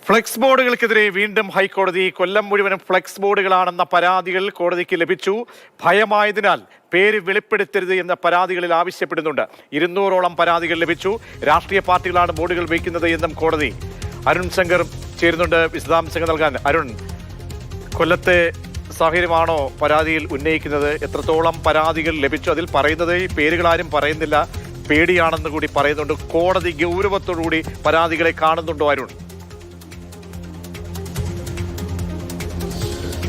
Flex ബോർഡുകൾക്കെതിരെ വീണ്ടും ഹൈക്കോടതി. കൊല്ലം മുഴുവനും ഫ്ലെക്സ് ബോർഡുകളാണെന്ന പരാതികൾ കോടതിക്ക് ലഭിച്ചു. ഭയമായതിനാൽ പേര് വെളിപ്പെടുത്തരുത് എന്ന പരാതികളിൽ ആവശ്യപ്പെടുന്നുണ്ട്. 200ഓളം പരാതികൾ ലഭിച്ചു. രാഷ്ട്രീയ പാർട്ടികളാണ് ബോർഡുകൾ വയ്ക്കുന്നത് എന്നും കോടതി. അരുൺ ശങ്കർ ചേരുന്നുണ്ട് വിശദാംശങ്ങൾ നൽകാൻ. അരുൺ, കൊല്ലത്തെ സാഹചര്യമാണോ പരാതിയിൽ ഉന്നയിക്കുന്നത്? എത്രത്തോളം പരാതികൾ ലഭിച്ചു? അതിൽ പറയുന്നത് ഈ പേരുകളാരും പറയുന്നില്ല, പേടിയാണെന്ന് കൂടി പറയുന്നുണ്ട്. കോടതി ഗൗരവത്തോടുകൂടി പരാതികളെ കാണുന്നുണ്ടോ അരുൺ?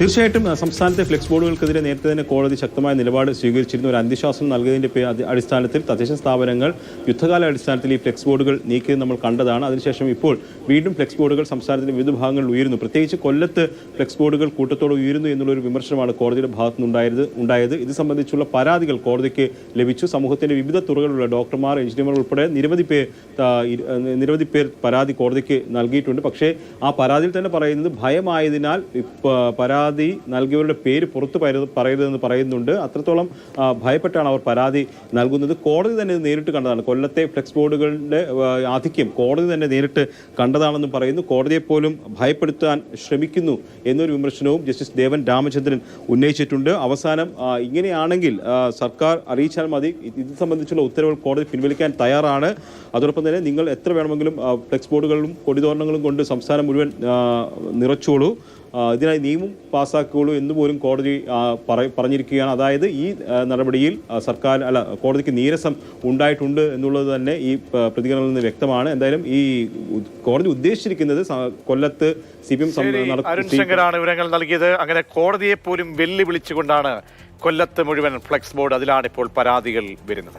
തീർച്ചയായിട്ടും സംസ്ഥാനത്തെ ഫ്ലെക്സ് ബോർഡുകൾക്കെതിരെ നേരത്തെ തന്നെ കോടതി ശക്തമായ നിലപാട് സ്വീകരിച്ചിരുന്ന ഒരു അന്ത്യശ്വാസം നൽകിയതിൻ്റെ അടിസ്ഥാനത്തിൽ തദ്ദേശ സ്ഥാപനങ്ങൾ യുദ്ധകാല അടിസ്ഥാനത്തിൽ ഈ ഫ്ലെക്സ് ബോർഡുകൾ നീക്കിയത് നമ്മൾ കണ്ടതാണ്. അതിനുശേഷം ഇപ്പോൾ വീണ്ടും ഫ്ലെക്സ് ബോർഡുകൾ സംസ്ഥാനത്തിന്റെ വിവിധ ഭാഗങ്ങളിൽ ഉയരുന്നു. പ്രത്യേകിച്ച് കൊല്ലത്ത് ഫ്ലെക്സ് ബോർഡുകൾ കൂട്ടത്തോടെ ഉയരുന്നു എന്നുള്ളൊരു വിമർശനമാണ് കോടതിയുടെ ഭാഗത്തുനിന്നുണ്ടായത്. ഇത് സംബന്ധിച്ചുള്ള പരാതികൾ കോടതിക്ക് ലഭിച്ചു. സമൂഹത്തിന്റെ വിവിധ തുറകളിലുള്ള ഡോക്ടർമാർ, എഞ്ചിനീയർമാർ ഉൾപ്പെടെ നിരവധി പേർ പരാതി കോടതിക്ക് നൽകിയിട്ടുണ്ട്. പക്ഷേ ആ പരാതിയിൽ തന്നെ പറയുന്നത് ഭയമായതിനാൽ പരാതി നൽകിയവരുടെ പേര് പുറത്ത് പറയരുതെന്ന് പറയുന്നുണ്ട്. അത്രത്തോളം ഭയപ്പെട്ടാണ് അവർ പരാതി നൽകുന്നത്. കോടതി തന്നെ നേരിട്ട് കണ്ടതാണ്. കൊല്ലത്തെ ഫ്ലെക്സ് ബോർഡുകളുടെ ആധിക്യം കോടതി തന്നെ നേരിട്ട് കണ്ടതാണെന്നും പറയുന്നു. കോടതിയെ പോലും ഭയപ്പെടുത്താൻ ശ്രമിക്കുന്നു എന്നൊരു വിമർശനവും ജസ്റ്റിസ് ദേവൻ രാമചന്ദ്രൻ ഉന്നയിച്ചിട്ടുണ്ട്. അവസാനം ഇങ്ങനെയാണെങ്കിൽ സർക്കാർ അറിയിച്ചാൽ മതി, ഇത് സംബന്ധിച്ചുള്ള ഉത്തരവുകൾ കോടതി പിൻവലിക്കാൻ തയ്യാറാണ്. അതോടൊപ്പം തന്നെ നിങ്ങൾ എത്ര വേണമെങ്കിലും ഫ്ലെക്സ് ബോർഡുകളും കൊടിതോരണങ്ങളും കൊണ്ട് സംസ്ഥാനം മുഴുവൻ നിറച്ചോളൂ, ഇതിനായി നിയമം പാസ്സാക്കുകയുള്ളൂ എന്ന് പോലും കോടതി പറഞ്ഞിരിക്കുകയാണ്. അതായത് ഈ നടപടിയിൽ കോടതിക്ക് നീരസം ഉണ്ടായിട്ടുണ്ട് എന്നുള്ളത് തന്നെ ഈ പ്രതികരണങ്ങളിൽ നിന്ന് വ്യക്തമാണ്. എന്തായാലും ഈ കോടതി ഉദ്ദേശിച്ചിരിക്കുന്നത് കൊല്ലത്ത് CPM അരുൺ ശങ്കറാണ് വിവരങ്ങൾ നൽകിയത്. അങ്ങനെ കോടതിയെ പോലും വെല്ലുവിളിച്ചുകൊണ്ടാണ് കൊല്ലത്ത് മുഴുവൻ ഫ്ലെക്സ് ബോർഡ്, അതിലാണ് ഇപ്പോൾ പരാതികൾ വരുന്നത്.